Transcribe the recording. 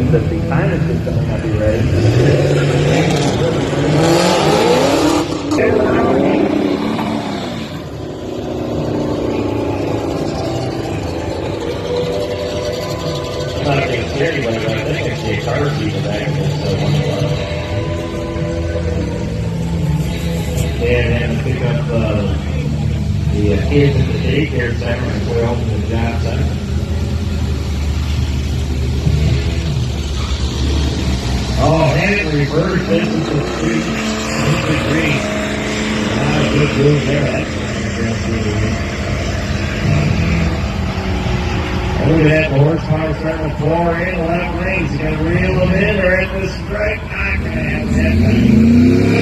means that the timing system may not be ready. Not a big scary, but I think it's the car seat is actually so wonderful. And then pick up the kids at the daycare center and put open the job center. Oh, and it reversed. This is the street. This is green. Good move there. That's look at that. The horsepower starting to pour in. Left reins. You got to reel them in or it was strike. Not going to have that.